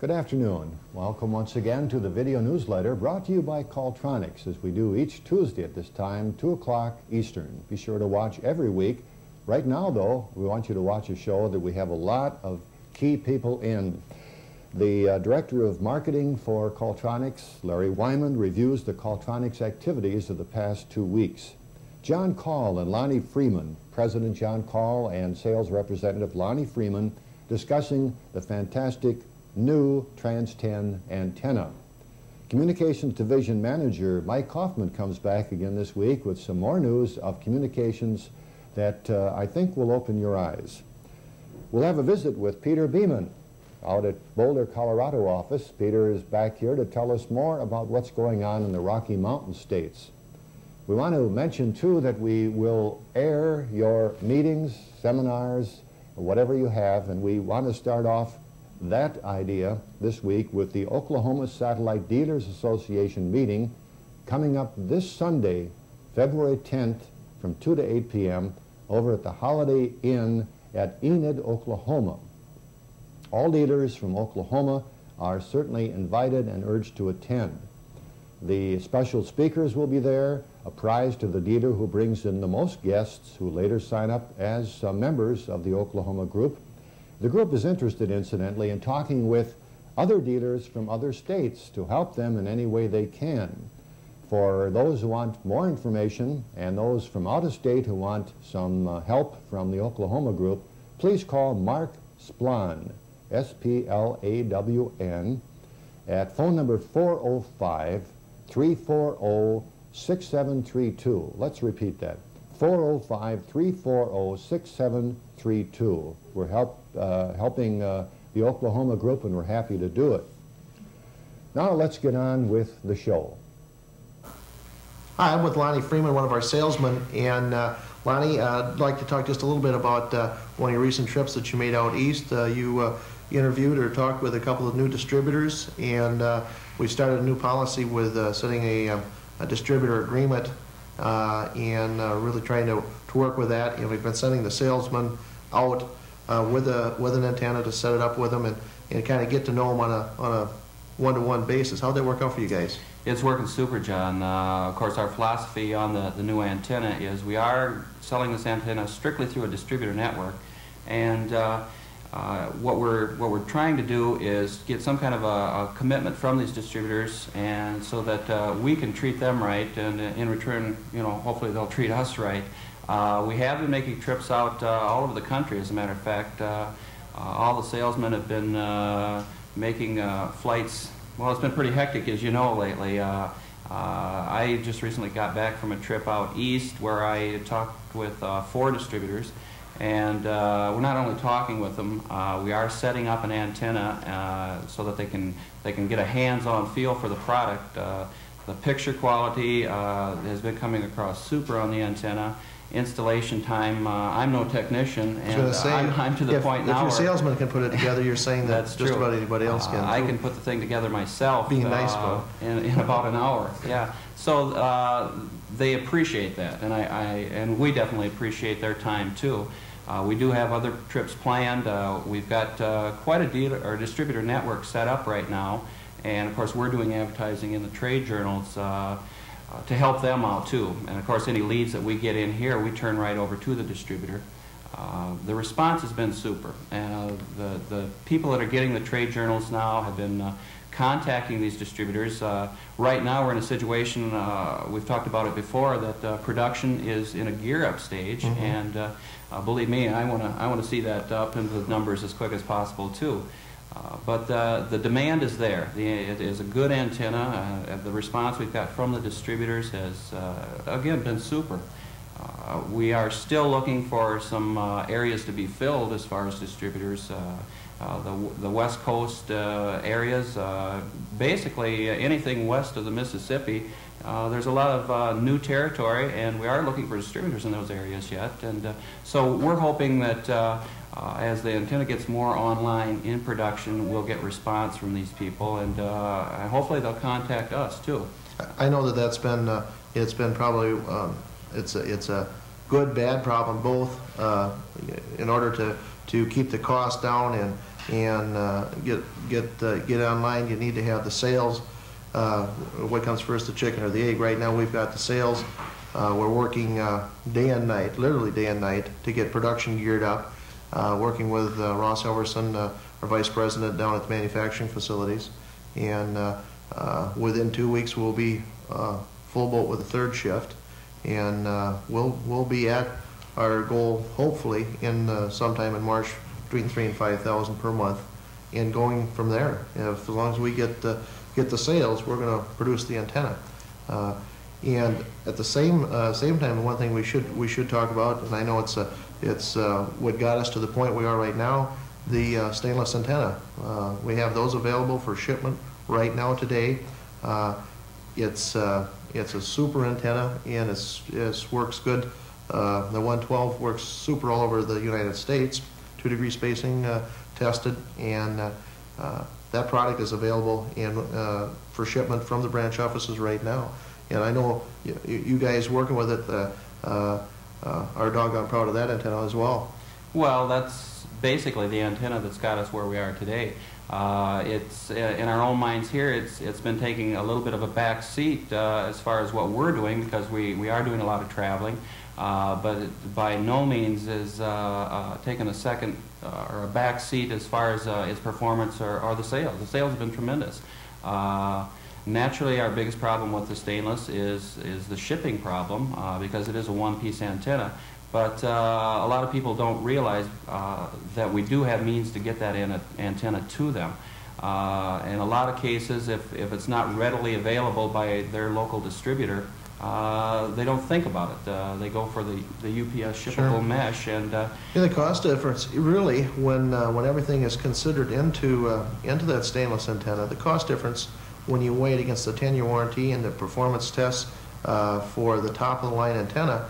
Good afternoon. Welcome once again to the video newsletter brought to you by Caltronics, as we do each Tuesday at this time, 2 o'clock Eastern. Be sure to watch every week. Right now, though, we want you to watch a show that we have a lot of key people in. The Director of Marketing for Caltronics, Larry Wyman, reviews the Caltronics activities of the past 2 weeks. John Call and Lonnie Freeman, President John Call and Sales Representative Lonnie Freeman, discussing the fantastic new Trans 10 antenna. Communications Division Manager Mike Kaufman comes back again this week with some more news of communications that I think will open your eyes. We'll have a visit with Peter Beeman out at Boulder, Colorado office. Peter is back here to tell us more about what's going on in the Rocky Mountain states. We want to mention too that we will air your meetings, seminars, whatever you have, and we want to start off that idea this week with the Oklahoma Satellite Dealers Association meeting coming up this Sunday, February 10th from 2 to 8 p.m. over at the Holiday Inn at Enid, Oklahoma. All dealers from Oklahoma are certainly invited and urged to attend. The special speakers will be there, a prize to the dealer who brings in the most guests who later sign up as members of the Oklahoma group. The group is interested, incidentally, in talking with other dealers from other states to help them in any way they can. For those who want more information and those from out of state who want some help from the Oklahoma group, please call Mark Splawn, S-P-L-A-W-N, at phone number 405-340-6732. Let's repeat that. 405-340-6732. We're helping the Oklahoma group, and we're happy to do it. Now let's get on with the show. Hi, I'm with Lonnie Freeman, one of our salesmen, and Lonnie, I'd like to talk just a little bit about one of your recent trips that you made out east. You interviewed or talked with a couple of new distributors, and we started a new policy with setting a distributor agreement and really trying to work with that. We've been sending the salesmen out with an antenna to set it up with them and kind of get to know them on a one-to-one basis. How'd that work out for you guys? It's working super, John. Of course, our philosophy on the new antenna is we are selling this antenna strictly through a distributor network, and what we're trying to do is get some kind of a commitment from these distributors, and so that we can treat them right, and in return, hopefully they'll treat us right. We have been making trips out all over the country. As a matter of fact, all the salesmen have been making flights. Well, it's been pretty hectic, as you know, lately. I just recently got back from a trip out east where I talked with 4 distributors, and we're not only talking with them, we are setting up an antenna so that they can get a hands-on feel for the product. The picture quality has been coming across super on the antenna. Installation time, I'm no technician, and I'm to the point now. If your salesman can put it together, you're saying that that's just true. about anybody else can. I can put the thing together myself. Being nice, though. In about an hour. Yeah. So they appreciate that, and we definitely appreciate their time too. We do have other trips planned. We've got quite a dealer or distributor network set up right now, and of course we're doing advertising in the trade journals to help them out too. And of course any leads that we get in here, we turn right over to the distributor. The response has been super. The people that are getting the trade journals now have been contacting these distributors. Right now we're in a situation, we've talked about it before, that production is in a gear-up stage, and believe me, I want to see that up into the numbers as quick as possible too. But the demand is there. It is a good antenna. The response we've got from the distributors has, again, been super. We are still looking for some areas to be filled as far as distributors. The West Coast areas, basically anything west of the Mississippi, there's a lot of new territory, and we are looking for distributors in those areas yet. And so we're hoping that as the antenna gets more online in production, we'll get response from these people, and hopefully they'll contact us too. I know that that's been it's been probably it's a good, bad problem both in order to keep the cost down and get online. You need to have the sales. What comes first, the chicken or the egg? Right now we've got the sales. We're working day and night, literally day and night, to get production geared up. Working with Ross Elverson, our vice president down at the manufacturing facilities, and within 2 weeks we'll be full boat with a third shift, and we'll be at our goal hopefully in sometime in March between 3,000 and 5,000 per month, and going from there. As long as we get the sales, we're going to produce the antenna. And at the same time, one thing we should talk about, and I know it's what got us to the point we are right now, the stainless antenna. We have those available for shipment right now today. It's a super antenna, and it works good. The 112 works super all over the United States, 2-degree spacing tested, and that product is available for shipment from the branch offices right now. And I know you guys working with it are doggone proud of that antenna as well. Well, that's basically the antenna that's got us where we are today. It's in our own minds here. It's been taking a little bit of a back seat as far as what we're doing, because we are doing a lot of traveling, but it by no means is taking a second or a back seat as far as its performance or the sales. The sales have been tremendous. Naturally, our biggest problem with the stainless is the shipping problem, because it is a one-piece antenna. But a lot of people don't realize that we do have means to get that antenna to them. In a lot of cases, if it's not readily available by their local distributor, they don't think about it. They go for the UPS shippable mesh. And the cost difference, really, when everything is considered into that stainless antenna, the cost difference when you weigh it against the 10-year warranty and the performance tests for the top-of-the-line antenna,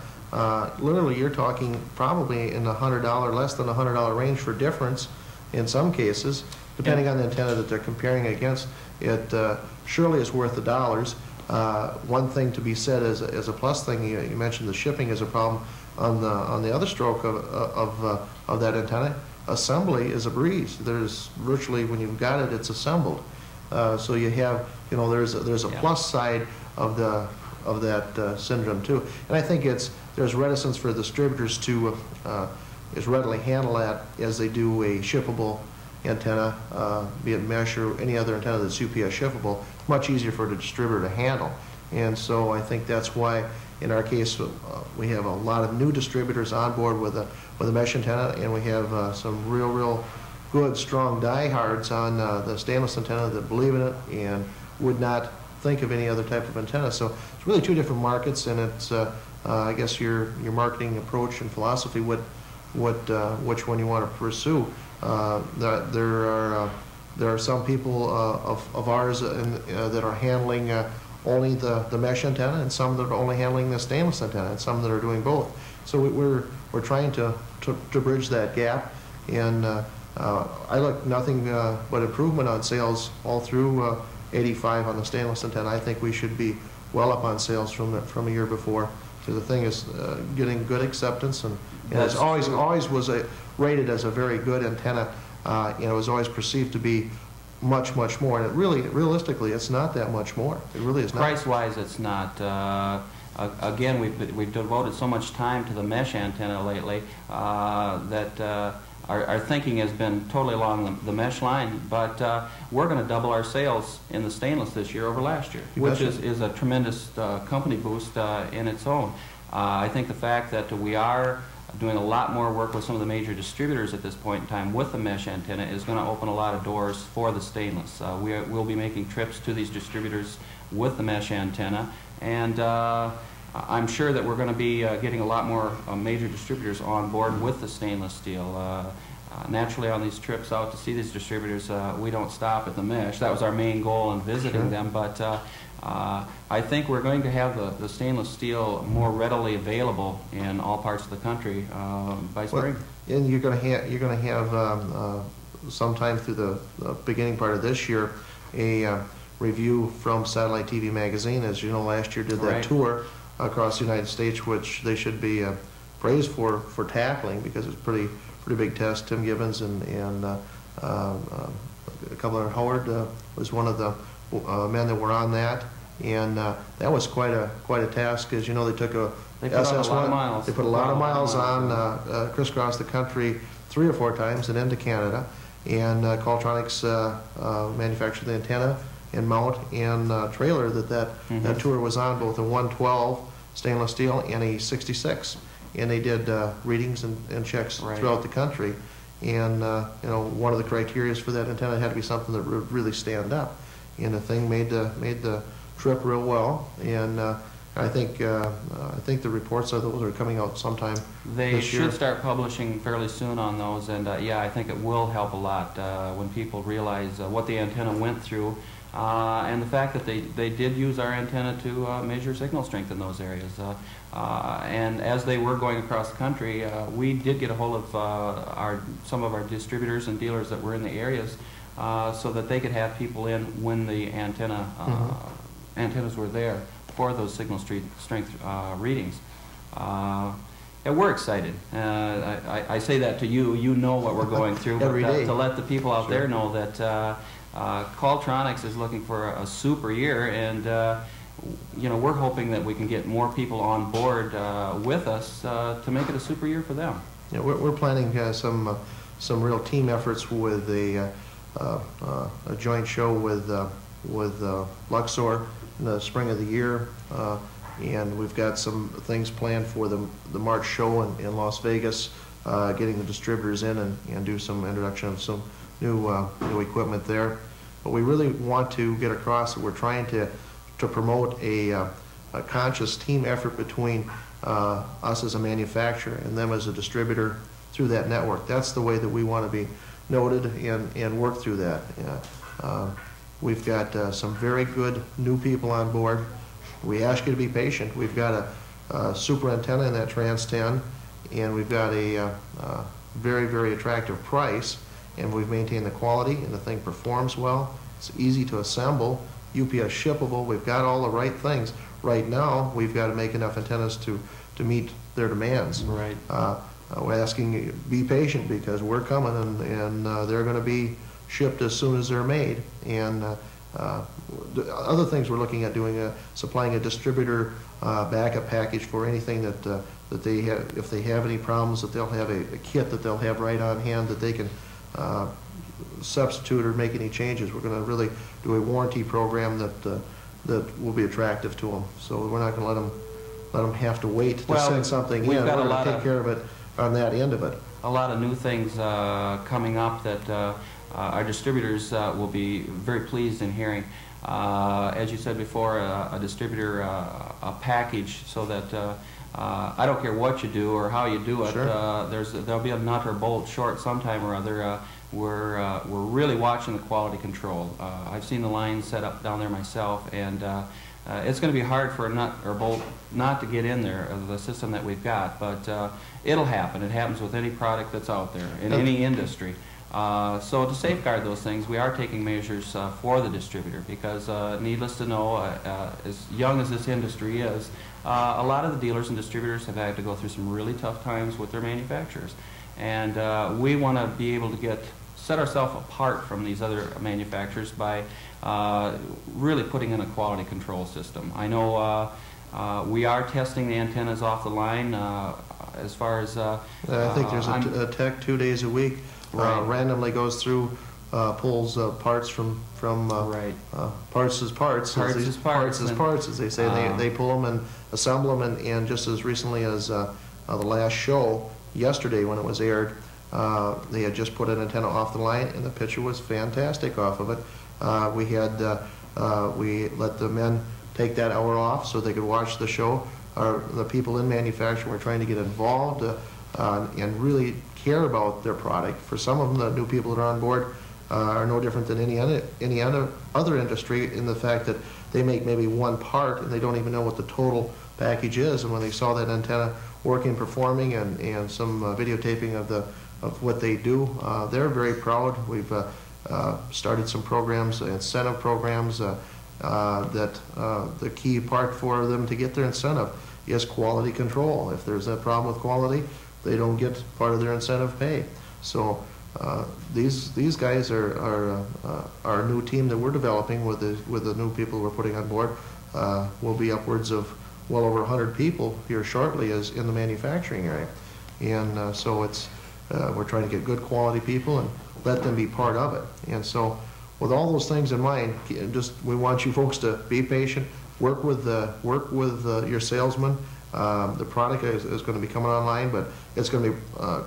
literally you're talking probably in the $100, less than $100 range for difference in some cases, depending on the antenna that they're comparing against. It surely is worth the dollars. One thing to be said as a plus thing, you mentioned the shipping is a problem. On the other stroke of that antenna, assembly is a breeze. There's virtually, when you've got it, it's assembled. So you have, there's a plus side of that syndrome too. And I think there's reticence for distributors to as readily handle that as they do a shippable antenna, be it mesh or any other antenna that's UPS shippable. Much easier for the distributor to handle. And so I think that's why, in our case, we have a lot of new distributors on board with a mesh antenna, and we have some real good, strong diehards on the stainless antenna that believe in it and would not think of any other type of antenna. So it's really two different markets, and it's I guess your marketing approach and philosophy, which one you want to pursue. There are some people of ours that are handling only the mesh antenna, and some that are only handling the stainless antenna, and some that are doing both. So we're trying to bridge that gap, and I look nothing but improvement on sales all through 85 on the stainless antenna. I think we should be well up on sales from a year before, because the thing is getting good acceptance, and it's always was rated as a very good antenna. It was always perceived to be much more, and realistically, it's not that much more. It really is not. Price-wise, it's not. Again, we've devoted so much time to the mesh antenna lately that our thinking has been totally along the mesh line, but we're going to double our sales in the stainless this year over last year, which is a tremendous company boost in its own. I think the fact that we are doing a lot more work with some of the major distributors at this point in time with the mesh antenna is going to open a lot of doors for the stainless. We'll be making trips to these distributors with the mesh antenna, and I'm sure that we're going to be getting a lot more major distributors on board with the stainless steel. Naturally, on these trips out to see these distributors, we don't stop at the mesh. That was our main goal in visiting them, but I think we're going to have the stainless steel more readily available in all parts of the country by spring. And you're going to have sometime through the beginning part of this year a review from Satellite TV Magazine. As you know, last year did that tour across the United States, which they should be praised for tackling, because it's pretty big test. Tim Gibbons and Governor Howard was one of the men that were on that, and that was quite a task. As you know, they took a They put on a lot of SS1. miles. They put a lot of miles on, crisscross the country 3 or 4 times and into Canada. And Qualtronics manufactured the antenna and mount and trailer that tour was on, both a 112 stainless steel and a 66. And they did readings and checks throughout the country. And you know, one of the criteria for that antenna had to be something that would really stand up. And the thing made the trip real well. And I think the reports of those are coming out sometime They this should year. start publishing fairly soon on those, and yeah, I think it will help a lot when people realize what the antenna went through, and the fact that they did use our antenna to measure signal strength in those areas. And as they were going across the country, we did get a hold of some of our distributors and dealers that were in the areas, so that they could have people in when the antennas were there for those signal strength readings. And we're excited. I say that to you. You know what we're going through, but Every day. To let the people out there know that Qualtronics is looking for a super year, and you know, we're hoping that we can get more people on board with us to make it a super year for them. Yeah, we're planning some real team efforts with a joint show with Luxor in the spring of the year, and we've got some things planned for the March show in Las Vegas, getting the distributors in and do some introduction of some new equipment there. But we really want to get across that we're trying to promote a conscious team effort between us as a manufacturer and them as a distributor through that network. That's the way that we want to be noted and work through that. We've got some very good new people on board. We ask you to be patient. We've got a super antenna in that Trans 10, and we've got a very, very attractive price, and we've maintained the quality, and the thing performs well. It's easy to assemble, UPS shippable. We've got all the right things. Right now, we've got to make enough antennas to meet their demands. Right. We're asking you, be patient, because we're coming, and they're going to be shipped as soon as they're made. And the other things we're looking at doing, supplying a distributor backup package for anything that they have. If they have any problems, that they'll have a kit that they'll have right on hand that they can substitute or make any changes. We're going to really do a warranty program that will be attractive to them. So we're not going to let them have to wait to send something in. We've got we're a going lot to take of care of it on that end of it. a lot of new things coming up that our distributors will be very pleased in hearing. As you said before, a distributor a package, so that I don't care what you do or how you do it. Sure. There'll be a nut or bolt short sometime or other. We're really watching the quality control. I've seen the line set up down there myself, and it's going to be hard for a nut or bolt not to get in there, the system that we've got, but it'll happen. It happens with any product that's out there in any industry. So to safeguard those things, we are taking measures for the distributor, because needless to know, as young as this industry is, a lot of the dealers and distributors have had to go through some really tough times with their manufacturers. And we want to be able to set ourselves apart from these other manufacturers by really putting in a quality control system. I know we are testing the antennas off the line as far as... I think there's a tech 2 days a week, randomly goes through, pulls parts from parts as parts, as they say. They pull them and assemble them, and just as recently as the last show, yesterday when it was aired, they had just put an antenna off the line, and the picture was fantastic off of it. We let the men take that hour off so they could watch the show. The people in manufacturing were trying to get involved and really care about their product. For some of them, the new people that are on board are no different than any other industry, in the fact that they make maybe one part and they don't even know what the total package is. And when they saw that antenna working, performing, and some videotaping of what they do, they're very proud. We've started some programs, incentive programs, that the key part for them to get their incentive is quality control. If there's a problem with quality, they don't get part of their incentive pay. So these guys are our new team that we're developing with the new people we're putting on board. Will be upwards of well over 100 people here shortly as in the manufacturing area. And so it's we're trying to get good quality people and let them be part of it. And so with all those things in mind, we want you folks to be patient, work with your salesman. The product is going to be coming online, but it's going to be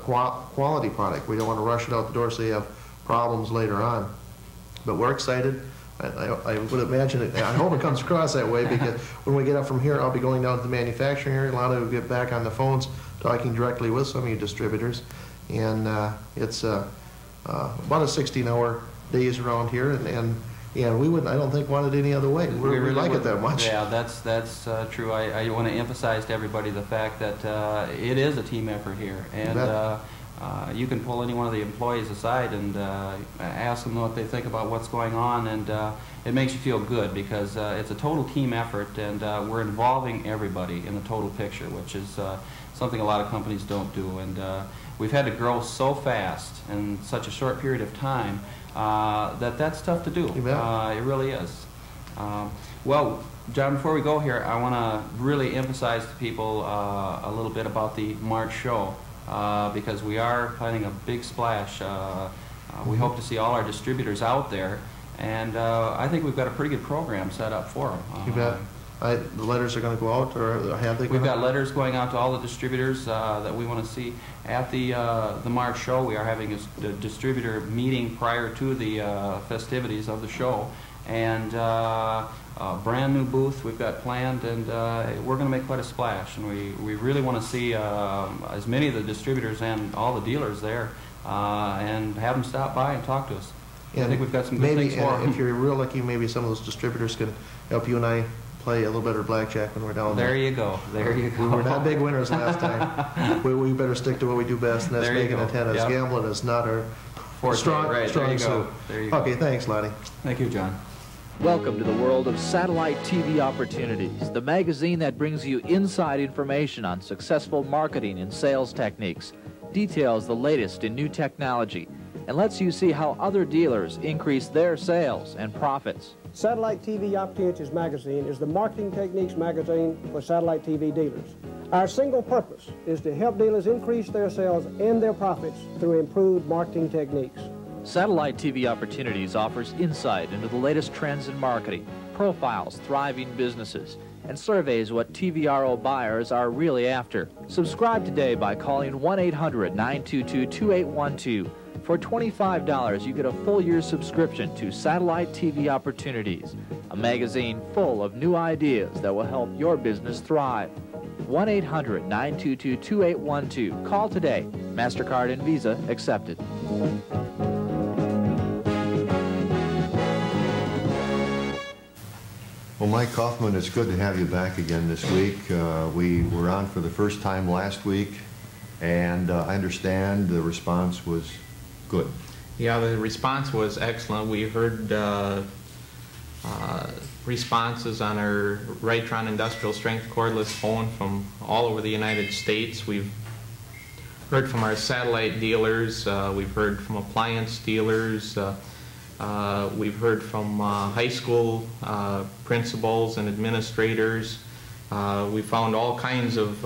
quality product. We don't want to rush it out the door so you have problems later on. But we're excited. I would imagine it, I hope it comes across that way, because when we get up from here, I'll be going down to the manufacturing area. Lana will get back on the phones talking directly with some of you distributors. And it's about a 16-hour days around here, and we wouldn't, I don't think, want it any other way. We really like it that much. Yeah, that's true. I want to emphasize to everybody the fact that it is a team effort here, and you can pull any one of the employees aside and ask them what they think about what's going on, and it makes you feel good, because it's a total team effort, and we're involving everybody in the total picture, which is something a lot of companies don't do. And we've had to grow so fast in such a short period of time that's tough to do. It really is. Well, John, before we go here, I want to really emphasize to people a little bit about the March show, because we are planning a big splash. We hope to see all our distributors out there, and I think we've got a pretty good program set up for them. You bet. The letters are going to go out, or have they? We've got letters going out to all the distributors that we want to see at the March show. We are having a distributor meeting prior to the festivities of the show, and a brand new booth we've got planned, and we're going to make quite a splash. And we really want to see as many of the distributors and all the dealers there, and have them stop by and talk to us. And I think we've got some good things for them. If you're real lucky, maybe some of those distributors can help you and I play a little better blackjack when we're down there. There you go. There you go. We were not big winners last time. we better stick to what we do best, and that's making antennas. Yep. Gambling is not our strong suit. There you go. Okay, thanks, Lonnie. Thank you, John. Welcome to the world of Satellite TV Opportunities, the magazine that brings you inside information on successful marketing and sales techniques, details the latest in new technology, and lets you see how other dealers increase their sales and profits. Satellite TV Opportunities magazine is the marketing techniques magazine for satellite TV dealers. Our single purpose is to help dealers increase their sales and their profits through improved marketing techniques. Satellite TV Opportunities offers insight into the latest trends in marketing, profiles thriving businesses, and surveys what TVRO buyers are really after. Subscribe today by calling 1-800-922-2812. For $25, you get a full year's subscription to Satellite TV Opportunities, a magazine full of new ideas that will help your business thrive. 1-800-922-2812. Call today. MasterCard and Visa accepted. Well, Mike Kaufman, it's good to have you back again this week. We were on for the first time last week, and I understand the response was good. Yeah, the response was excellent. We heard responses on our Rytron industrial strength cordless phone from all over the United States. We've heard from our satellite dealers. We've heard from appliance dealers. We've heard from high school principals and administrators. We found all kinds of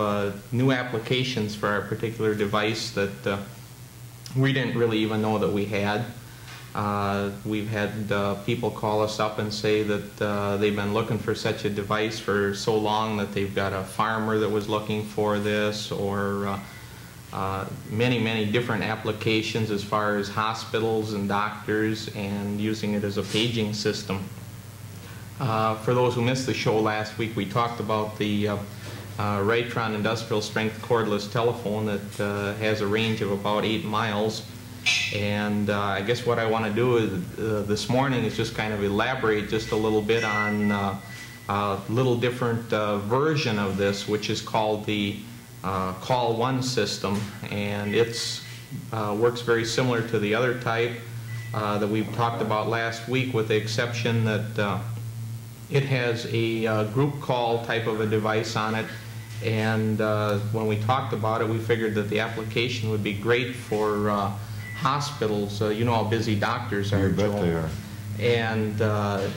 new applications for our particular device that we didn't really even know that we had. We've had people call us up and say that they've been looking for such a device for so long that they've got a farmer that was looking for this, or many, many different applications as far as hospitals and doctors, and using it as a paging system. For those who missed the show last week, we talked about the Rytron industrial strength cordless telephone that has a range of about 8 miles. And I guess what I want to do is, this morning is just kind of elaborate just a little bit on a little different version of this, which is called the Call One system, and it's works very similar to the other type that we talked about last week, with the exception that it has a group call type of a device on it And when we talked about it, we figured that the application would be great for hospitals. You know how busy doctors are, You bet Joe. they are. And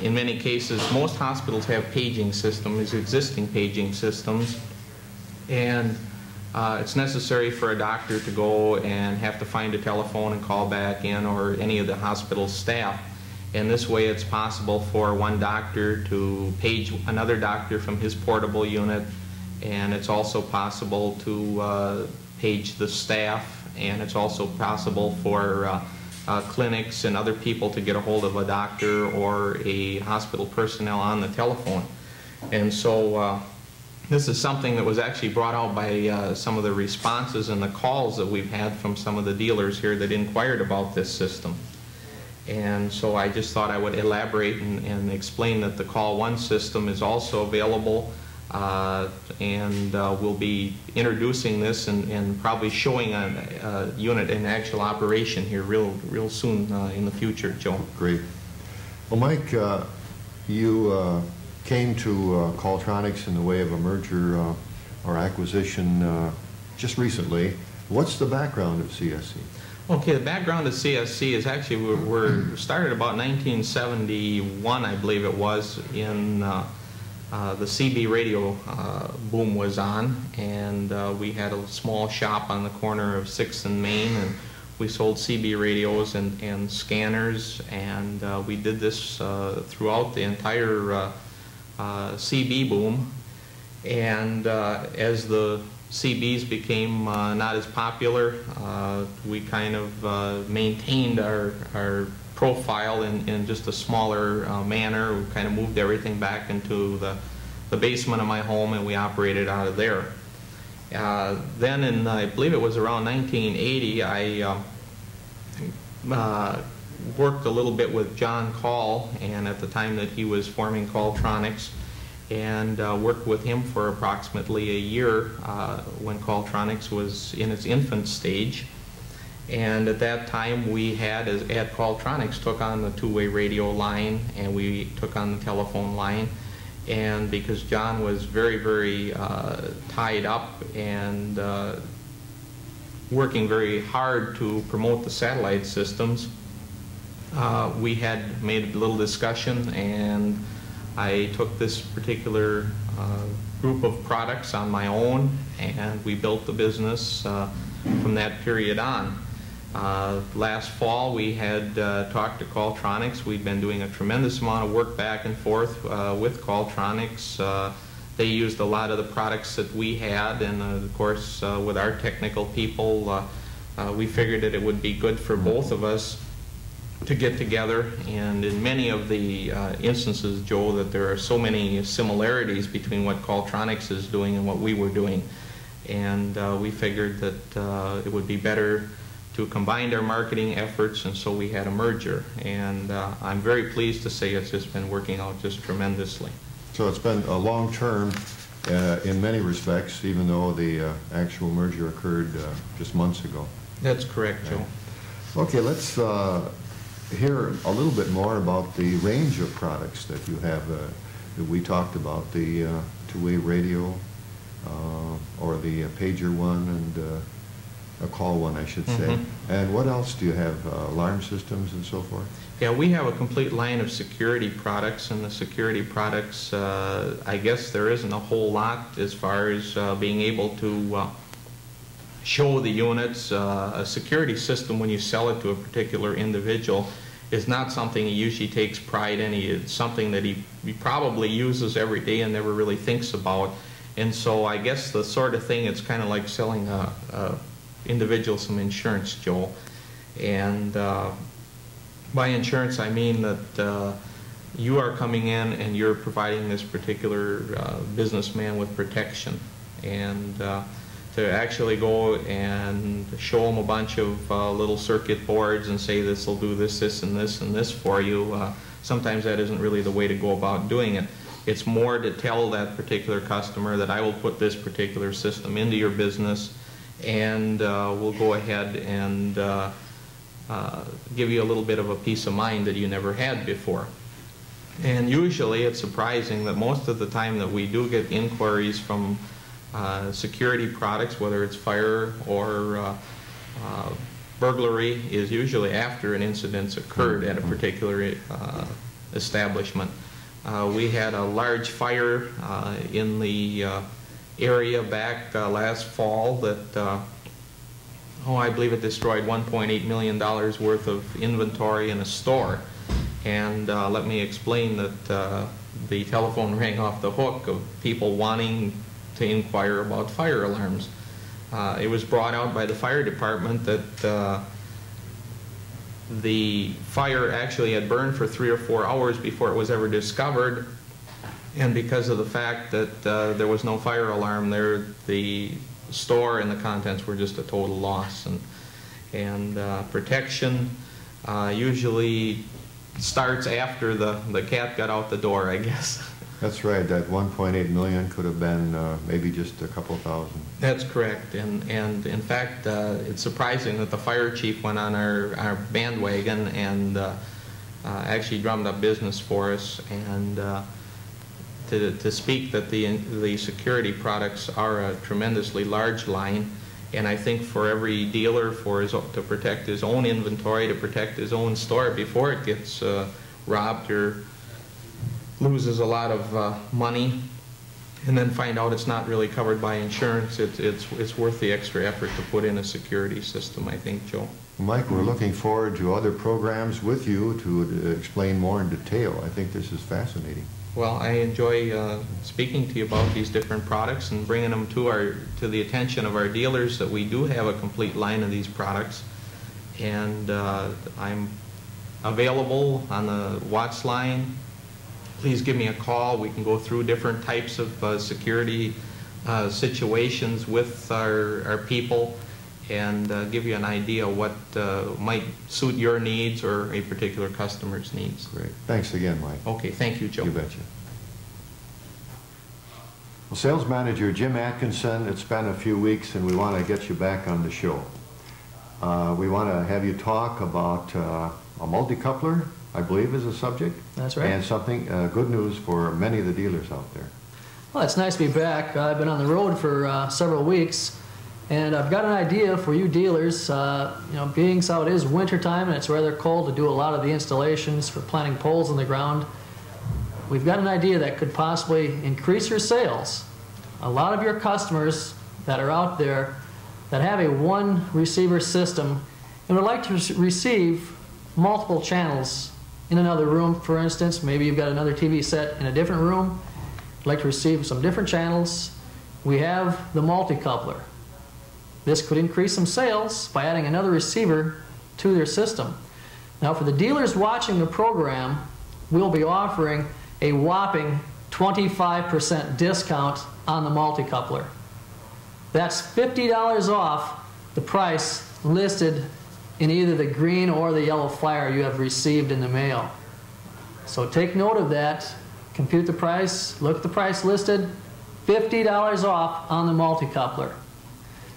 in many cases, most hospitals have paging systems, existing paging systems, and it's necessary for a doctor to go and have to find a telephone and call back in, or any of the hospital staff. And this way it's possible for one doctor to page another doctor from his portable unit, and it's also possible to page the staff, and it's also possible for clinics and other people to get a hold of a doctor or a hospital personnel on the telephone. And so this is something that was actually brought out by some of the responses and the calls that we've had from some of the dealers here that inquired about this system. And so I just thought I would elaborate and explain that the Call One system is also available, and we'll be introducing this and probably showing a unit in actual operation here real soon in the future, Joe. Great. Well, Mike, you came to Calltronics in the way of a merger or acquisition just recently. What's the background of CSC? Okay, the background of CSC is actually we're started about 1971, I believe it was, in the CB radio boom was on, and we had a small shop on the corner of 6th and Main, and we sold CB radios and scanners, and we did this throughout the entire CB boom. And as the CBs became not as popular, we kind of maintained our profile in just a smaller manner. We kind of moved everything back into the basement of my home, and we operated out of there. Then in, I believe it was around 1980, I worked a little bit with John Call, and at the time that he was forming Calltronics, and worked with him for approximately a year when Calltronics was in its infant stage. And at that time we had, at Calltronics, took on the two-way radio line, and we took on the telephone line. And because John was very tied up and working very hard to promote the satellite systems, we had made a little discussion, and I took this particular group of products on my own, and we built the business from that period on. Last fall we had talked to Calltronics. We'd been doing a tremendous amount of work back and forth with Calltronics. They used a lot of the products that we had, and of course with our technical people, we figured that it would be good for both of us to get together. And in many of the instances, Joe, that there are so many similarities between what Calltronics is doing and what we were doing, and we figured that it would be better to combine our marketing efforts, and so we had a merger. And I'm very pleased to say it's just been working out just tremendously. So it's been a long term in many respects, even though the actual merger occurred just months ago. That's correct, Joe. Okay, let's hear a little bit more about the range of products that you have that we talked about, the two-way radio, or the pager one, and a call one, I should say. And what else do you have? Alarm systems and so forth? Yeah, we have a complete line of security products, and the security products, I guess there isn't a whole lot as far as being able to show the units. A security system, when you sell it to a particular individual, is not something he usually takes pride in. It's something that he probably uses every day and never really thinks about. And so I guess the sort of thing, it's kind of like selling a individual some insurance, Joel. And by insurance I mean that you are coming in and you're providing this particular businessman with protection. And to actually go and show them a bunch of little circuit boards and say this will do this, this, and this, and this for you, sometimes that isn't really the way to go about doing it. It's more to tell that particular customer that I will put this particular system into your business, and we'll go ahead and give you a little bit of a peace of mind that you never had before. And usually it's surprising that most of the time that we do get inquiries from security products, whether it's fire or burglary, is usually after an incident's occurred at a particular establishment. We had a large fire in the area back last fall that I believe it destroyed $1.8 million worth of inventory in a store. And let me explain that the telephone rang off the hook of people wanting to inquire about fire alarms. It was brought out by the fire department that the fire actually had burned for 3 or 4 hours before it was ever discovered, and because of the fact that there was no fire alarm there, the store and the contents were just a total loss. And protection usually starts after the cat got out the door, I guess. That's right. That 1.8 million could have been maybe just a couple thousand. That's correct. And in fact, it's surprising that the fire chief went on our bandwagon and actually drummed up business for us. And to speak that the security products are a tremendously large line, and I think for every dealer to protect his own inventory, to protect his own store before it gets robbed or loses a lot of money, and then find out it's not really covered by insurance, it's worth the extra effort to put in a security system, I think, Joe. Mike, we're looking forward to other programs with you to explain more in detail. I think this is fascinating. Well, I enjoy speaking to you about these different products and bringing them to the attention of our dealers that we do have a complete line of these products. And I'm available on the Watts line. Please give me a call. We can go through different types of security situations with our people and give you an idea what might suit your needs or a particular customer's needs. Great. Thanks again, Mike. Okay, thank you, Joe. You betcha. Well, Sales Manager Jim Atkinson, it's been a few weeks and we want to get you back on the show. We want to have you talk about a multi-coupler, I believe is the subject. That's right. And something, good news for many of the dealers out there. Well, it's nice to be back. I've been on the road for several weeks, and I've got an idea for you dealers. Being so it is wintertime and it's rather cold to do a lot of the installations for planting poles in the ground, we've got an idea that could possibly increase your sales. A lot of your customers that are out there that have a one receiver system and would like to receive multiple channels in another room, for instance. Maybe you've got another TV set in a different room, you'd like to receive some different channels. We have the multi-coupler. This could increase some sales by adding another receiver to their system. Now, for the dealers watching the program, we'll be offering a whopping 25% discount on the multi-coupler. That's $50 off the price listed in either the green or the yellow flyer you have received in the mail. So take note of that, compute the price, look at the price listed, $50 off on the multi-coupler.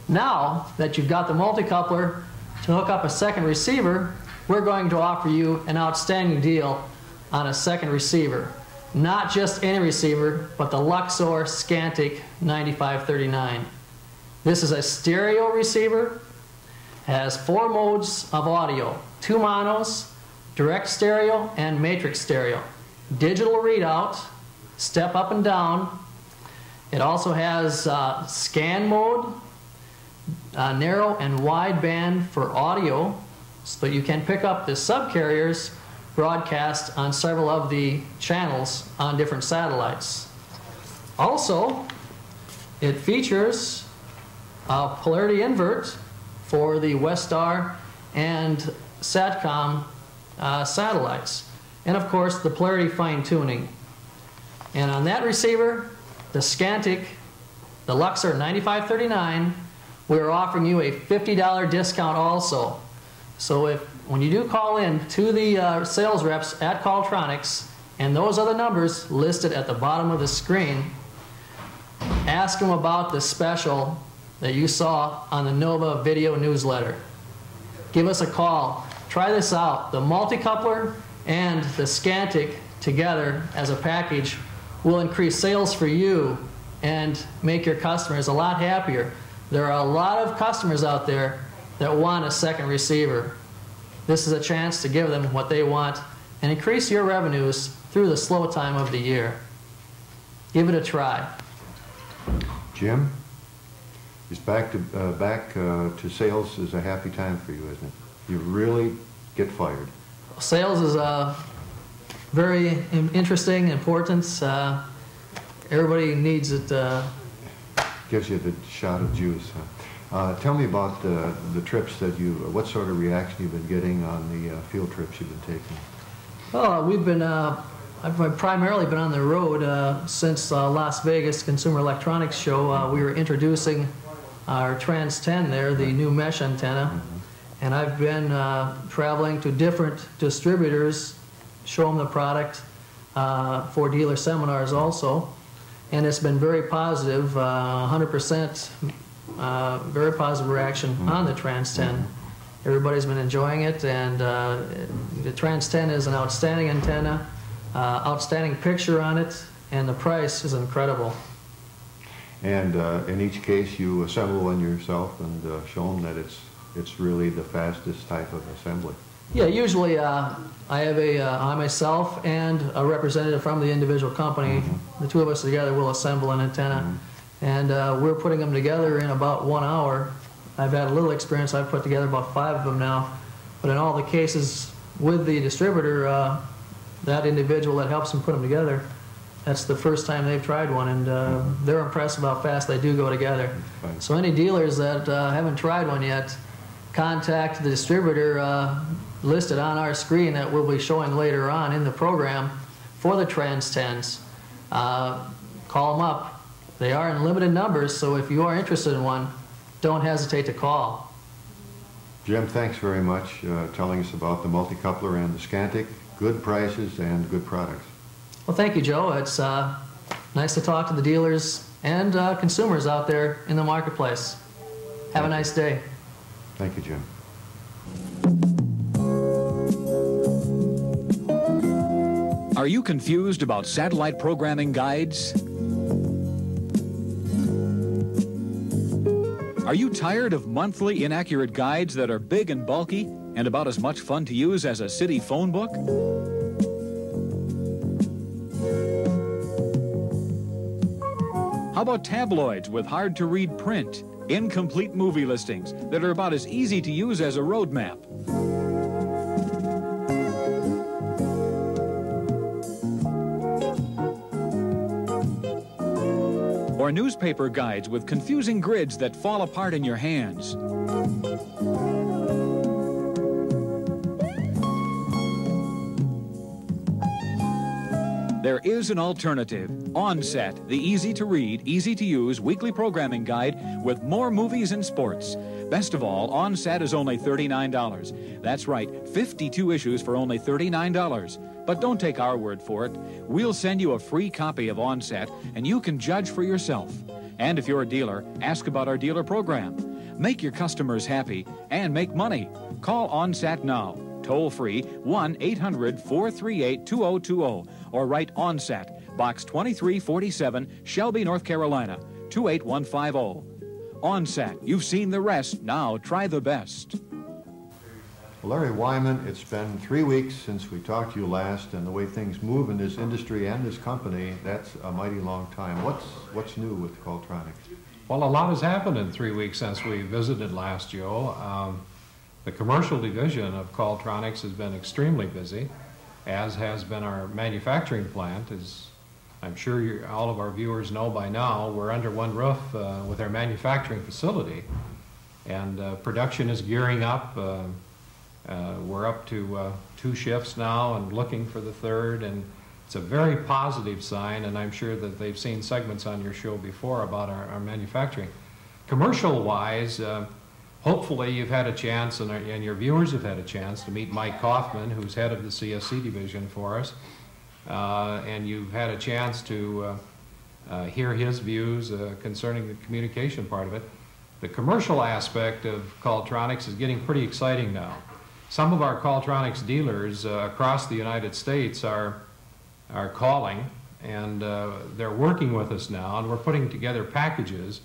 Now that you've got the multi-coupler to hook up a second receiver, we're going to offer you an outstanding deal on a second receiver. Not just any receiver, but the Luxor Scantic 9539. This is a stereo receiver. Has 4 modes of audio, 2 monos, direct stereo, and matrix stereo. Digital readout, step up and down. It also has scan mode, narrow and wide band for audio, so that you can pick up the subcarriers broadcast on several of the channels on different satellites. Also, it features a polarity invert for the Westar and Satcom satellites, and of course the polarity fine-tuning. And on that receiver, the Scantic, the Luxor 9539, we're offering you a $50 discount also. So when you do call in to the sales reps at Calltronics, and those are the numbers listed at the bottom of the screen, ask them about the special that you saw on the Nova video newsletter. Give us a call. Try this out. The multi-coupler and the Scantic together as a package will increase sales for you and make your customers a lot happier. There are a lot of customers out there that want a second receiver. This is a chance to give them what they want and increase your revenues through the slow time of the year. Give it a try. Jim, is back to sales is a happy time for you, isn't it? You really get fired. Sales is very interesting, important. Everybody needs it. Gives you the shot of juice. Tell me about the trips that what sort of reaction you've been getting on the field trips you've been taking. Well, I've primarily been on the road since Las Vegas Consumer Electronics Show. We were introducing our Trans 10 there, the new mesh antenna. And I've been traveling to different distributors, show them the product for dealer seminars also. And it's been very positive, 100% very positive reaction on the Trans 10. Everybody's been enjoying it, and the Trans 10 is an outstanding antenna, outstanding picture on it, and the price is incredible. And in each case, you assemble one yourself and show them that it's really the fastest type of assembly. Yeah, usually I have I myself and a representative from the individual company. The two of us together will assemble an antenna, and we're putting them together in about 1 hour. I've had a little experience. I've put together about 5 of them now, but in all the cases with the distributor, that individual that helps them put them together, that's the first time they've tried one, and they're impressed with how fast they do go together. So any dealers that haven't tried one yet, contact the distributor listed on our screen that we'll be showing later on in the program for the Trans 10s. Call them up. They are in limited numbers, so if you are interested in one, don't hesitate to call. Jim, thanks very much telling us about the multi-coupler and the Scantic. Good prices and good products. Well, thank you, Joe. It's nice to talk to the dealers and consumers out there in the marketplace. Have a nice day. Thank you, Jim. Are you confused about satellite programming guides? Are you tired of monthly inaccurate guides that are big and bulky and about as much fun to use as a city phone book? How about tabloids with hard-to-read print, incomplete movie listings that are about as easy to use as a road map? Or newspaper guides with confusing grids that fall apart in your hands? There is an alternative. Onset, the easy-to-read, easy-to-use weekly programming guide with more movies and sports. Best of all, Onset is only $39. That's right, 52 issues for only $39. But don't take our word for it. We'll send you a free copy of Onset, and you can judge for yourself. And if you're a dealer, ask about our dealer program. Make your customers happy and make money. Call Onset now. Toll-free 1-800-438-2020 or write Onset, Box 2347, Shelby, North Carolina, 28150. Onset, you've seen the rest. Now try the best. Well, Larry Wyman, it's been 3 weeks since we talked to you last, and the way things move in this industry and this company, that's a mighty long time. What's new with Qualtronics? Well, a lot has happened in 3 weeks since we visited last, Joe. The commercial division of Qualtronics has been extremely busy, as has been our manufacturing plant. As I'm sure all of our viewers know by now, we're under one roof with our manufacturing facility, and production is gearing up. We're up to 2 shifts now and looking for the 3rd, and it's a very positive sign, and I'm sure that they've seen segments on your show before about our manufacturing. Commercial-wise, hopefully you've had a chance, and your viewers have had a chance to meet Mike Kaufman, who's head of the CSC division for us, and you've had a chance to hear his views concerning the communication part of it. The commercial aspect of Qualtronics is getting pretty exciting now. Some of our Qualtronics dealers across the United States are calling and they're working with us now, and we're putting together packages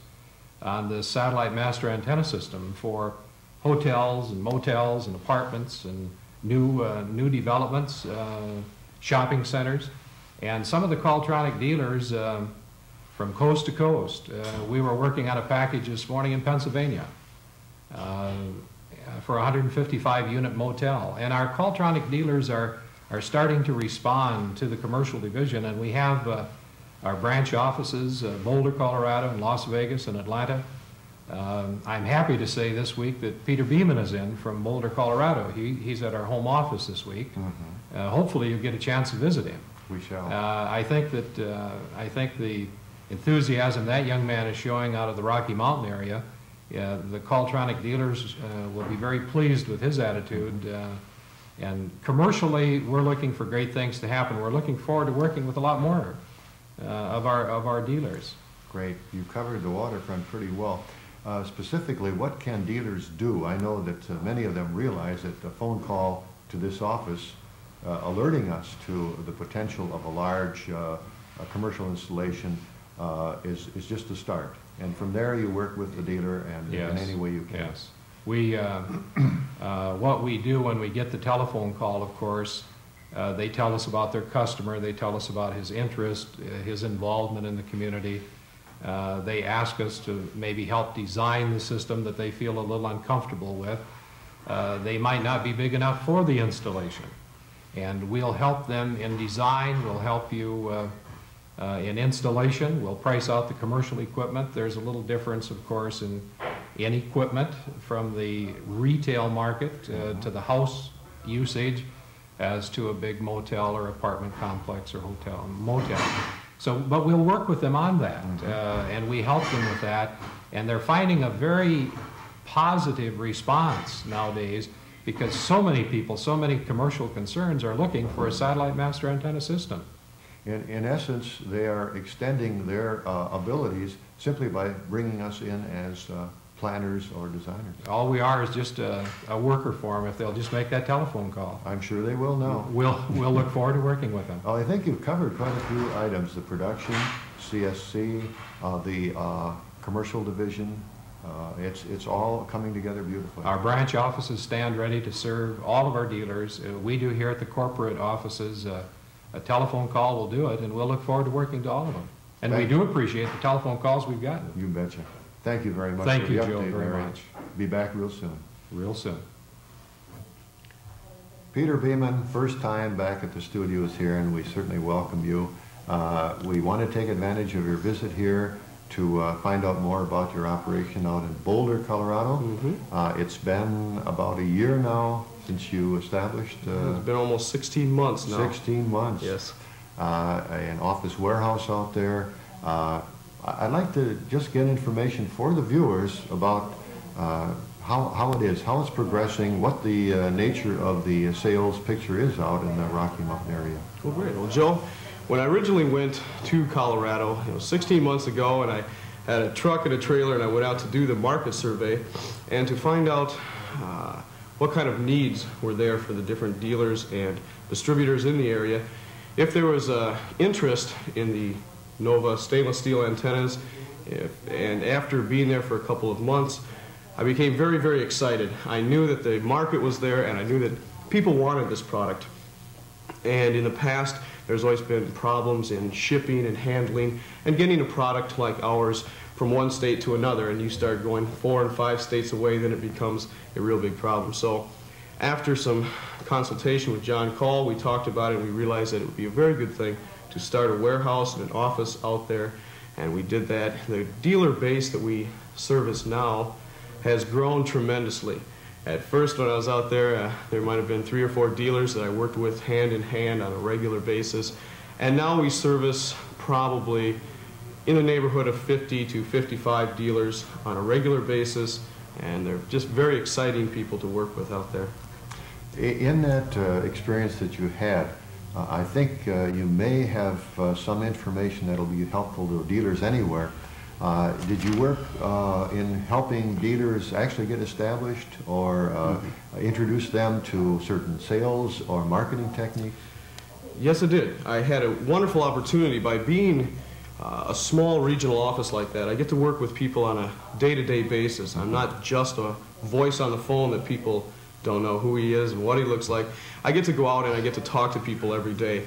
on the satellite master antenna system for hotels and motels and apartments and new developments, shopping centers. And some of the Qualtronic dealers from coast to coast, we were working on a package this morning in Pennsylvania for a 155 unit motel. And our Qualtronic dealers are starting to respond to the commercial division, and we have our branch offices, Boulder, Colorado, and Las Vegas and Atlanta. I'm happy to say this week that Peter Beeman is in from Boulder, Colorado. He's at our home office this week. Hopefully you'll get a chance to visit him. We shall. I think the enthusiasm that young man is showing out of the Rocky Mountain area, the Qualtronic dealers will be very pleased with his attitude. And commercially, we're looking for great things to happen. We're looking forward to working with a lot more of our dealers. Great. You covered the waterfront pretty well. Specifically, what can dealers do? I know that many of them realize that a phone call to this office alerting us to the potential of a large commercial installation is just a start. And from there, you work with the dealer and in any way you can. Yes. We, what we do when we get the telephone call, of course, they tell us about their customer, they tell us about his interest, his involvement in the community. They ask us to maybe help design the system that they feel a little uncomfortable with. They might not be big enough for the installation. And we'll help them in design, we'll help you in installation, we'll price out the commercial equipment. There's a little difference, of course, in equipment from the retail market to the house usage as to a big motel or apartment complex or hotel, motel. So, but we'll work with them on that, and we help them with that, and they're finding a very positive response nowadays because so many people, so many commercial concerns are looking for a satellite master antenna system. In essence, they are extending their abilities simply by bringing us in as planners or designers. All we are is just a worker for them if they'll just make that telephone call. I'm sure they will now. We'll look forward to working with them. Well, I think you've covered quite a few items: the production, CSC, the commercial division. It's all coming together beautifully. Our branch offices stand ready to serve all of our dealers. We do here at the corporate offices. A telephone call will do it, and we'll look forward to working to all of them. And we do appreciate the telephone calls we've gotten. You betcha. Thank you very much. Thank for you, the Joe, update, very Larry. much. Be back real soon. Real soon. Peter Beeman, first time back at the studios here, and we certainly welcome you. We want to take advantage of your visit here to find out more about your operation out in Boulder, Colorado. It's been about a year now since you established. It's been almost 16 months now. 16 months. Yes. An office warehouse out there. I'd like to just get information for the viewers about how it is, how it's progressing, what the nature of the sales picture is out in the Rocky Mountain area. Well, great. Well, Joe, when I originally went to Colorado, 16 months ago, and I had a truck and a trailer, and I went out to do the market survey and to find out what kind of needs were there for the different dealers and distributors in the area. If there was interest in the Nova stainless steel antennas, and after being there for a couple of months, I became very, very excited. I knew that the market was there, and I knew that people wanted this product. And in the past, there's always been problems in shipping and handling and getting a product like ours from one state to another, and you start going 4 and 5 states away, then it becomes a real big problem. So after some consultation with John Call, we talked about it, and we realized that it would be a very good thing to start a warehouse and an office out there, and we did that. The dealer base that we service now has grown tremendously. At first, when I was out there, there might have been 3 or 4 dealers that I worked with hand in hand on a regular basis, and now we service probably in the neighborhood of 50 to 55 dealers on a regular basis, and they're just very exciting people to work with out there. In that experience that you had, I think you may have some information that will be helpful to dealers anywhere. Did you work in helping dealers actually get established or introduce them to certain sales or marketing techniques? Yes, it did. I had a wonderful opportunity by being a small regional office like that. I get to work with people on a day-to-day basis. I'm not just a voice on the phone that people don't know who he is and what he looks like. I get to go out and I get to talk to people every day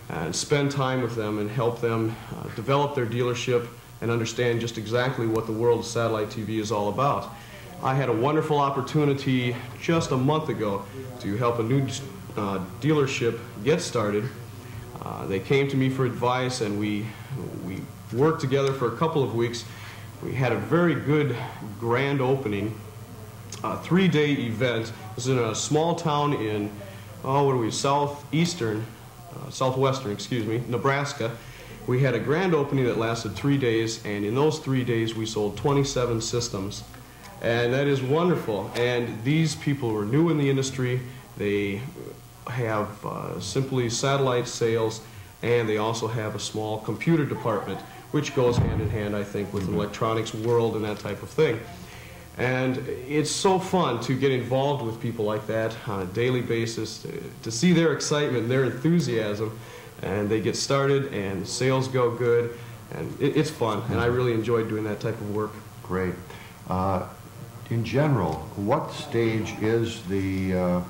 and spend time with them and help them develop their dealership and understand just exactly what the world of satellite TV is all about. I had a wonderful opportunity just a month ago to help a new dealership get started. They came to me for advice, and we worked together for a couple of weeks. We had a very good grand opening, a 3-day event. This is in a small town in, southwestern, Nebraska. We had a grand opening that lasted 3 days, and in those 3 days we sold 27 systems. And that is wonderful. And these people were new in the industry. They have simply satellite sales, and they also have a small computer department, which goes hand in hand, I think, with the electronics world and that type of thing. And it's so fun to get involved with people like that on a daily basis, to see their excitement, their enthusiasm, and they get started and sales go good, and it's fun, and I really enjoyed doing that type of work. Great. In general, what stage is the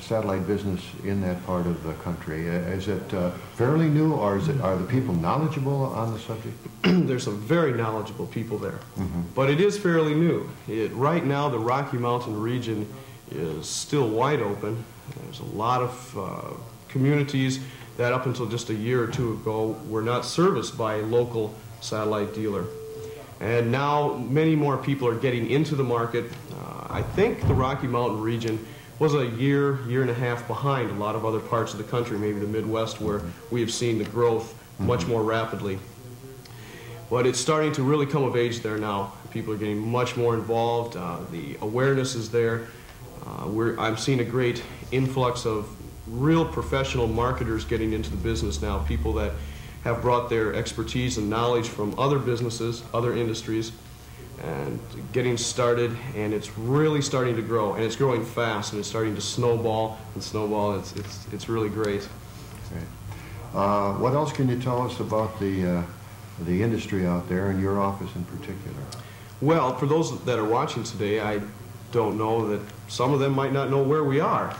satellite business in that part of the country? Is it fairly new, or are the people knowledgeable on the subject? There's some very knowledgeable people there, but it is fairly new. Right now, the Rocky Mountain region is still wide open. There's a lot of communities that up until just a year or two ago were not serviced by a local satellite dealer. And now many more people are getting into the market. I think the Rocky Mountain region was a year and a half behind a lot of other parts of the country, maybe the Midwest, where we have seen the growth much more rapidly. But it's starting to really come of age there now. People are getting much more involved. The awareness is there. I'm seeing a great influx of real professional marketers getting into the business now, people that have brought their expertise and knowledge from other businesses, other industries, and getting started, and it's really starting to grow, and it's growing fast, and it's starting to snowball and snowball. It's really great. What else can you tell us about the industry out there, and your office in particular? Well, for those that are watching today, I don't know that some of them might not know where we are.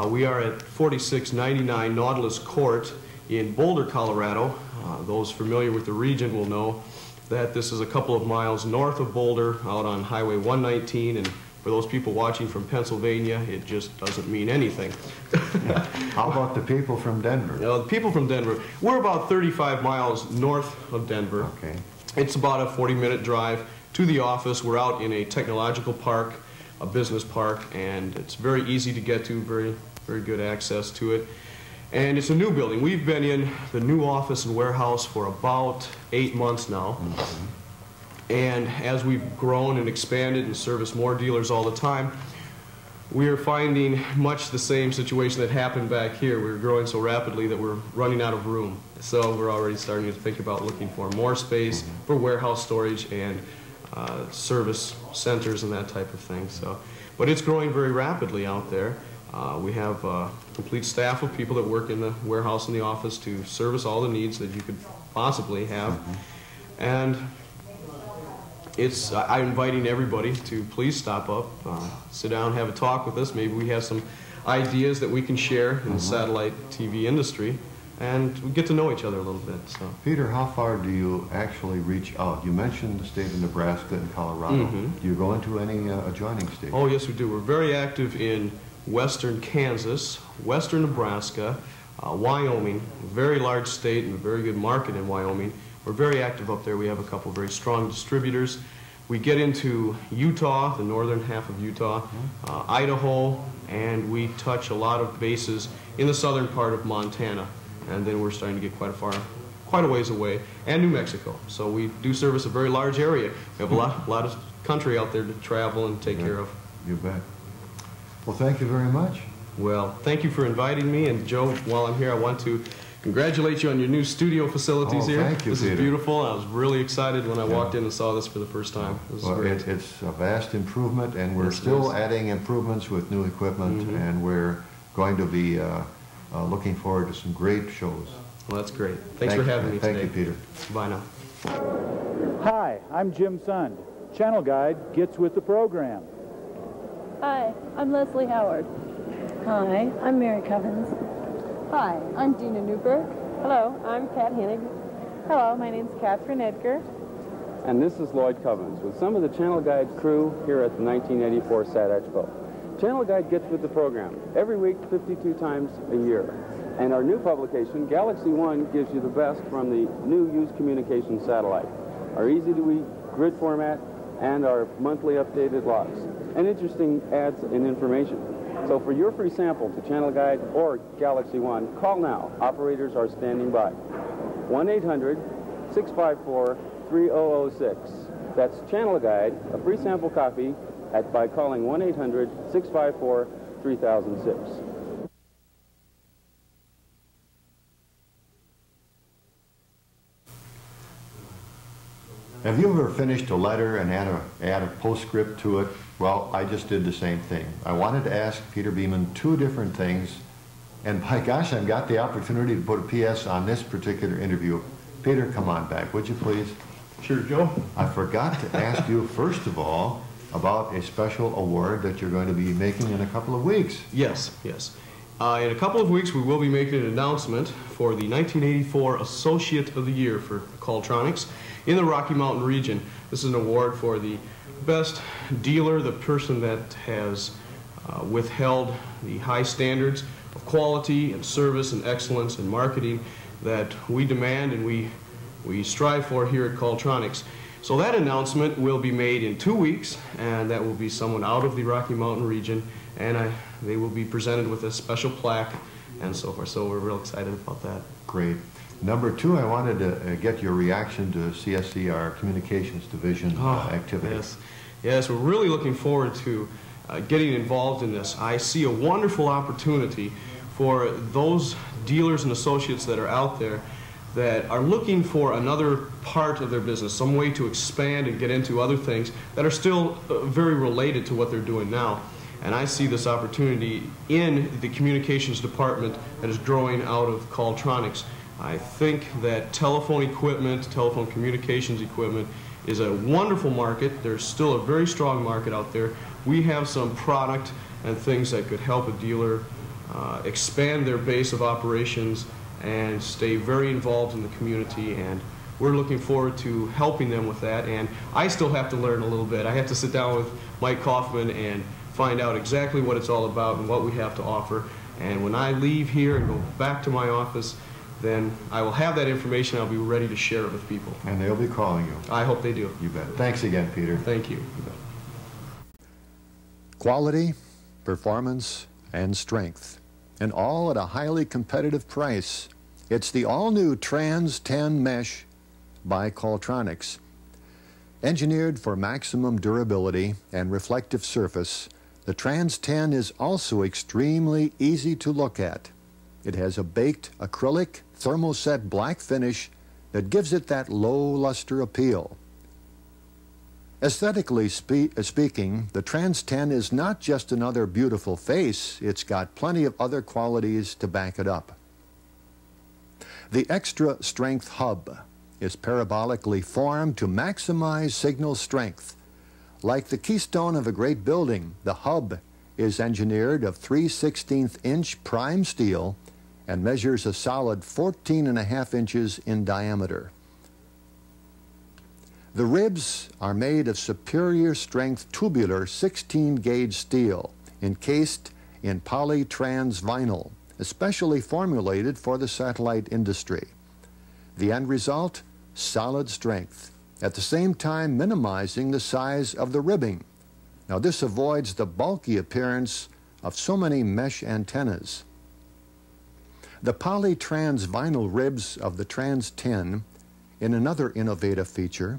We are at 4699 Nautilus Court in Boulder, Colorado. Those familiar with the region will know that this is a couple of miles north of Boulder, out on Highway 119, and for those people watching from Pennsylvania, it just doesn't mean anything. How about the people from Denver? The people from Denver, we're about 35 miles north of Denver. Okay. It's about a 40-minute drive to the office. We're out in a technological park, a business park, and it's very easy to get to, very good access to it. And it's a new building. We've been in the new office and warehouse for about 8 months now. And as we've grown and expanded and serviced more dealers all the time, we are finding much the same situation that happened back here. We're growing so rapidly that we're running out of room. So we're already starting to think about looking for more space for warehouse storage and service centers and that type of thing. So, but it's growing very rapidly out there. We have a complete staff of people that work in the warehouse and the office to service all the needs that you could possibly have. And I'm inviting everybody to please stop up, sit down, have a talk with us. Maybe we have some ideas that we can share in the satellite TV industry, and we get to know each other a little bit. So, Peter, how far do you actually reach out? You mentioned the state of Nebraska and Colorado. Do you go into any adjoining states? Oh, yes, we do. We're very active in western Kansas, western Nebraska, Wyoming, a very large state and a very good market in Wyoming. We're very active up there. We have a couple very strong distributors. We get into Utah, the northern half of Utah, Idaho, and we touch a lot of bases in the southern part of Montana. And then we're starting to get quite a ways away, and New Mexico. So we do service a very large area. We have a lot of country out there to travel and take care of. You bet. Well, thank you very much. Well, thank you for inviting me. And Joe, while I'm here, I want to congratulate you on your new studio facilities here. Thank you, This Peter. is beautiful. I was really excited when I walked in and saw this for the first time. This is great. It's a vast improvement, and we're Yes, it still is. adding improvements with new equipment, and we're going to be looking forward to some great shows. Well, that's great. Thanks for having me today. Thank you, Peter. Bye now. Hi, I'm Jim Sund. Channel Guide gets with the program. Hi, I'm Leslie Howard. Hi, I'm Mary Covens. Hi, I'm Dina Newberg. Hello, I'm Kat Hennig. Hello, my name's Catherine Edgar. And this is Lloyd Covens with some of the Channel Guide crew here at the 1984 SAT Expo. Channel Guide gets with the program every week, 52 times a year. And our new publication, Galaxy One, gives you the best from the new used communication satellite, our easy-to-read grid format, and our monthly updated logs, and interesting ads and information. So for your free sample to Channel Guide or Galaxy One, call now. Operators are standing by. 1-800-654-3006. That's Channel Guide, a free sample copy by calling 1-800-654-3006. Have you ever finished a letter and add a postscript to it? Well, I just did the same thing. I wanted to ask Peter Beeman two different things, and by gosh, I've got the opportunity to put a PS on this particular interview. Peter, come on back, would you please? Sure, Joe. I forgot to ask you, first of all, about a special award that you're going to be making in a couple of weeks. Yes, yes. In a couple of weeks, we will be making an announcement for the 1984 Associate of the Year for Qualtronics in the Rocky Mountain region. This is an award for the best dealer, the person that has withheld the high standards of quality and service and excellence and marketing that we demand and we strive for here at Qualtronics. So that announcement will be made in 2 weeks, and that will be someone out of the Rocky Mountain region, and they will be presented with a special plaque and so forth. So we're real excited about that. Great. Number two, I wanted to get your reaction to CSC, our Communications Division activity. Yes, yes, we're really looking forward to getting involved in this. I see a wonderful opportunity for those dealers and associates that are out there that are looking for another part of their business, some way to expand and get into other things that are still very related to what they're doing now. And I see this opportunity in the communications department that is growing out of Qualtronics. I think that telephone equipment, telephone communications equipment is a wonderful market. There's still a very strong market out there. We have some product and things that could help a dealer expand their base of operations and stay very involved in the community, and we're looking forward to helping them with that. And I still have to learn a little bit. I have to sit down with Mike Kaufman and find out exactly what it's all about and what we have to offer. And when I leave here and go back to my office, then I will have that information. I'll be ready to share it with people. And they'll be calling you. I hope they do. You bet. Thanks again, Peter. Thank you. You bet. Quality, performance, and strength, and all at a highly competitive price. It's the all-new Trans 10 Mesh by Qualtronics. Engineered for maximum durability and reflective surface, the Trans 10 is also extremely easy to look at. It has a baked acrylic thermoset black finish that gives it that low luster appeal. Aesthetically speaking, the Trans 10 is not just another beautiful face, it's got plenty of other qualities to back it up. The extra strength hub is parabolically formed to maximize signal strength. Like the keystone of a great building, the hub is engineered of 3/16" prime steel and measures a solid 14.5 inches in diameter. The ribs are made of superior strength tubular 16-gauge steel encased in polytrans vinyl, especially formulated for the satellite industry. The end result? Solid strength, at the same time minimizing the size of the ribbing. Now this avoids the bulky appearance of so many mesh antennas. The polytrans vinyl ribs of the Trans 10, in another innovative feature,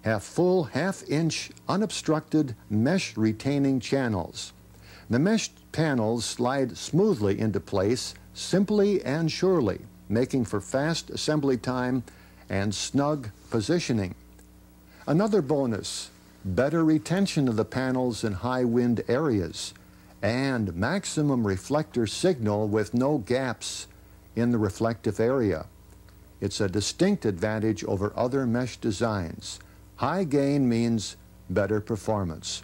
have full half-inch unobstructed mesh retaining channels. The mesh panels slide smoothly into place, simply and surely, making for fast assembly time and snug positioning. Another bonus, better retention of the panels in high wind areas, and maximum reflector signal with no gaps in the reflective area. It's a distinct advantage over other mesh designs. High gain means better performance.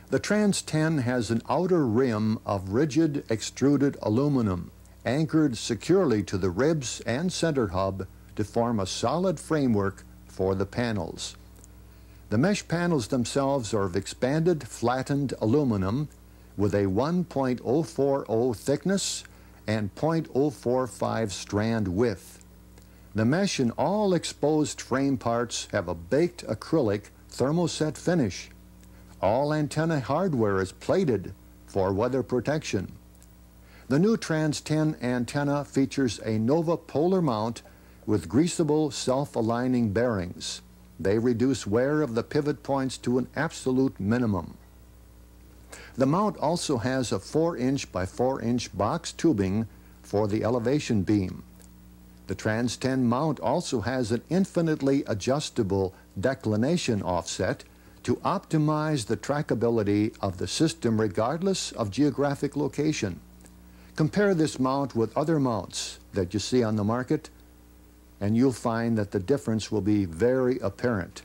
The Trans 10 has an outer rim of rigid extruded aluminum anchored securely to the ribs and center hub to form a solid framework for the panels. The mesh panels themselves are of expanded flattened aluminum with a 1.040 thickness and 0.045 strand width. The mesh in all exposed frame parts have a baked acrylic thermoset finish. All antenna hardware is plated for weather protection. The new Trans 10 antenna features a Nova polar mount with greasable self-aligning bearings. They reduce wear of the pivot points to an absolute minimum. The mount also has a 4-inch by 4-inch box tubing for the elevation beam. The Trans 10 mount also has an infinitely adjustable declination offset to optimize the trackability of the system regardless of geographic location. Compare this mount with other mounts that you see on the market, and you'll find that the difference will be very apparent.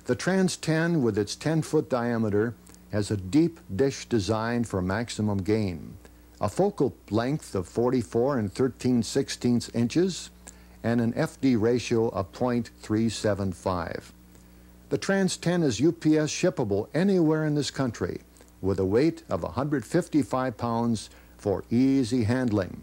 The Trans 10, with its 10-foot diameter, has a deep dish design for maximum gain, a focal length of 44 13/16 inches, and an FD ratio of 0.375. The Trans 10 is UPS shippable anywhere in this country with a weight of 155 pounds for easy handling.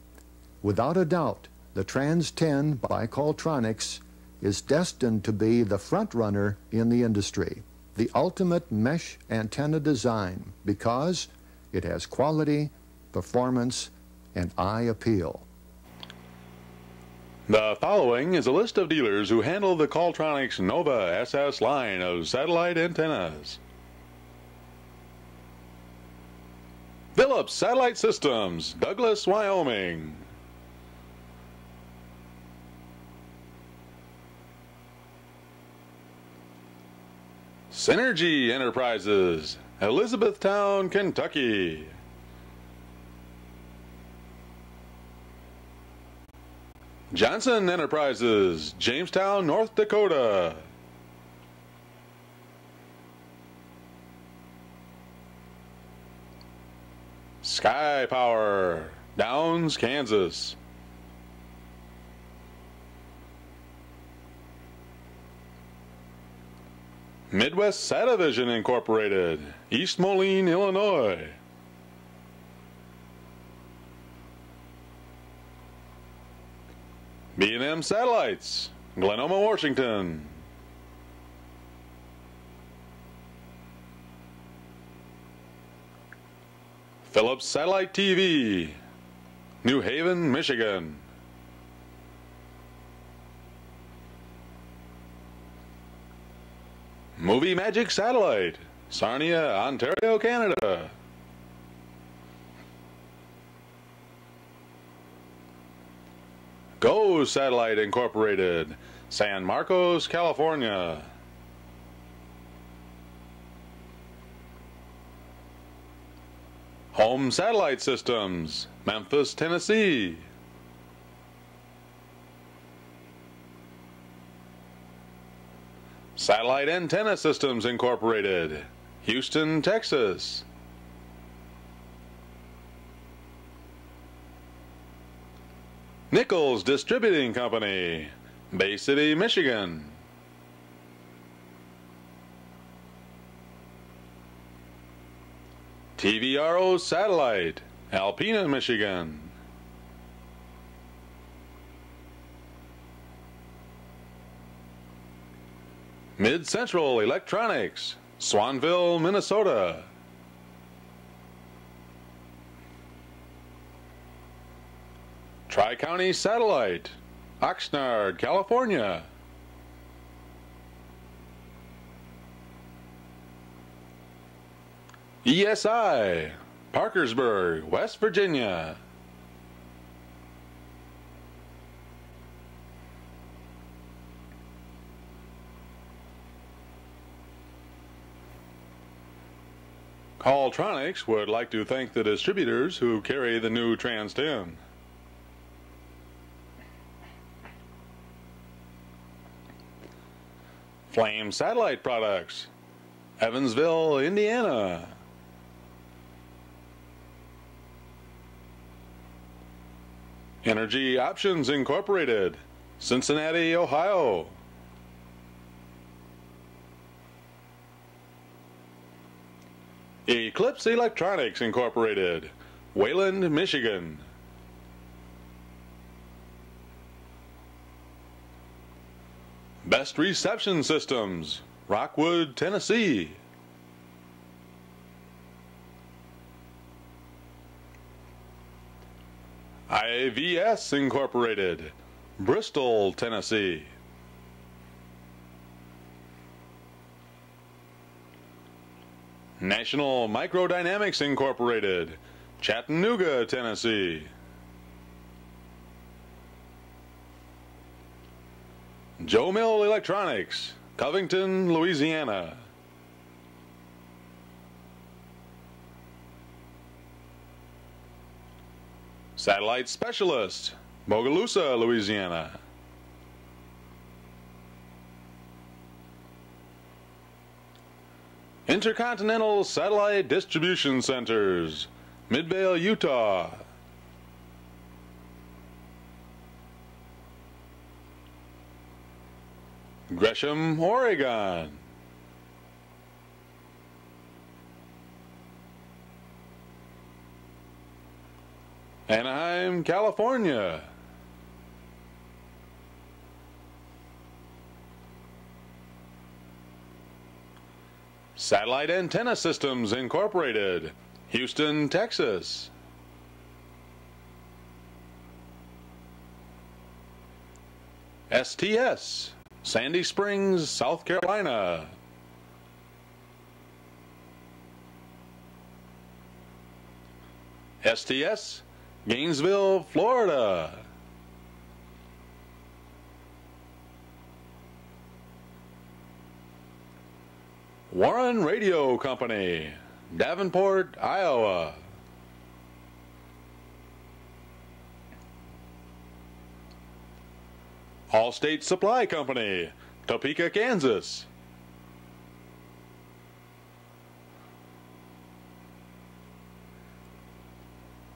Without a doubt, the Trans 10 by Caltronics is destined to be the front runner in the industry, the ultimate mesh antenna design, because it has quality, performance, and eye appeal. The following is a list of dealers who handle the Caltronics Nova SS line of satellite antennas. Phillips Satellite Systems, Douglas, Wyoming. Synergy Enterprises, Elizabethtown, Kentucky. Johnson Enterprises, Jamestown, North Dakota. Sky Power, Downs, Kansas. Midwest Satavision Incorporated, East Moline, Illinois. B&M Satellites, Glenoma, Washington. Phillips Satellite TV, New Haven, Michigan. Movie Magic Satellite, Sarnia, Ontario, Canada. Go Satellite Incorporated, San Marcos, California. Home Satellite Systems, Memphis, Tennessee. Satellite Antenna Systems Incorporated, Houston, Texas. Nichols Distributing Company, Bay City, Michigan. TVRO Satellite, Alpena, Michigan. Mid-Central Electronics, Swanville, Minnesota. Tri-County Satellite, Oxnard, California. ESI, Parkersburg, West Virginia. Calltronics would like to thank the distributors who carry the new Trans 10. Flame Satellite Products, Evansville, Indiana. Energy Options Incorporated, Cincinnati, Ohio. Eclipse Electronics Incorporated, Wayland, Michigan. Best Reception Systems, Rockwood, Tennessee. IVS Incorporated, Bristol, Tennessee. National Microdynamics Incorporated, Chattanooga, Tennessee. Joe Mill Electronics, Covington, Louisiana. Satellite Specialist, Bogalusa, Louisiana. Intercontinental Satellite Distribution Centers, Midvale, Utah. Gresham, Oregon. Anaheim, California. Satellite Antenna Systems Incorporated, Houston, Texas. STS, Sandy Springs, South Carolina. STS, Gainesville, Florida. Warren Radio Company, Davenport, Iowa. Allstate Supply Company, Topeka, Kansas.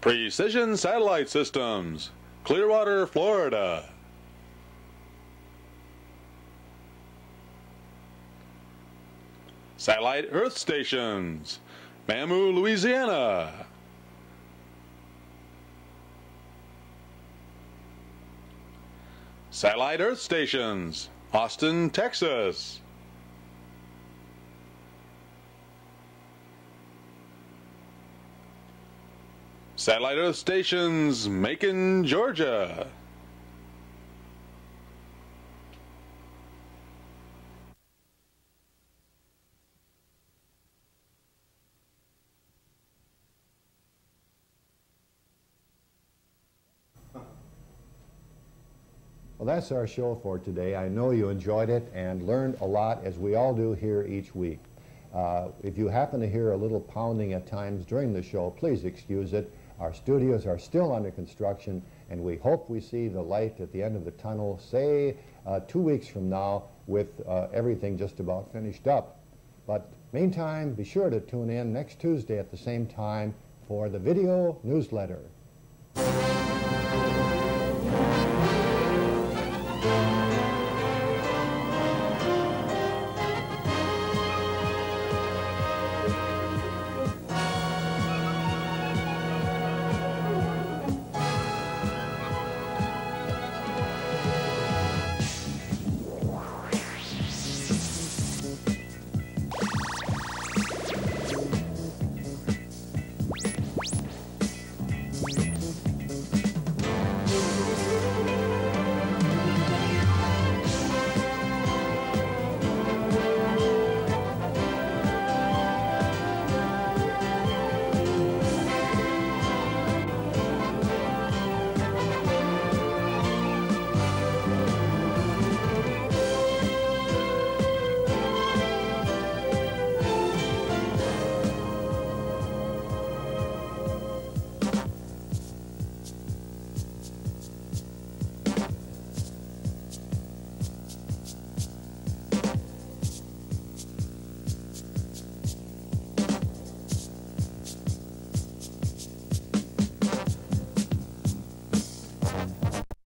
Precision Satellite Systems, Clearwater, Florida. Satellite Earth Stations, Mamou, Louisiana. Satellite Earth Stations, Austin, Texas. Satellite Earth Stations, Macon, Georgia. Well, that's our show for today. I know you enjoyed it and learned a lot, as we all do here each week. If you happen to hear a little pounding at times during the show, please excuse it. Our studios are still under construction, and we hope we see the light at the end of the tunnel, say 2 weeks from now, with everything just about finished up. But meantime, be sure to tune in next Tuesday at the same time for the video newsletter.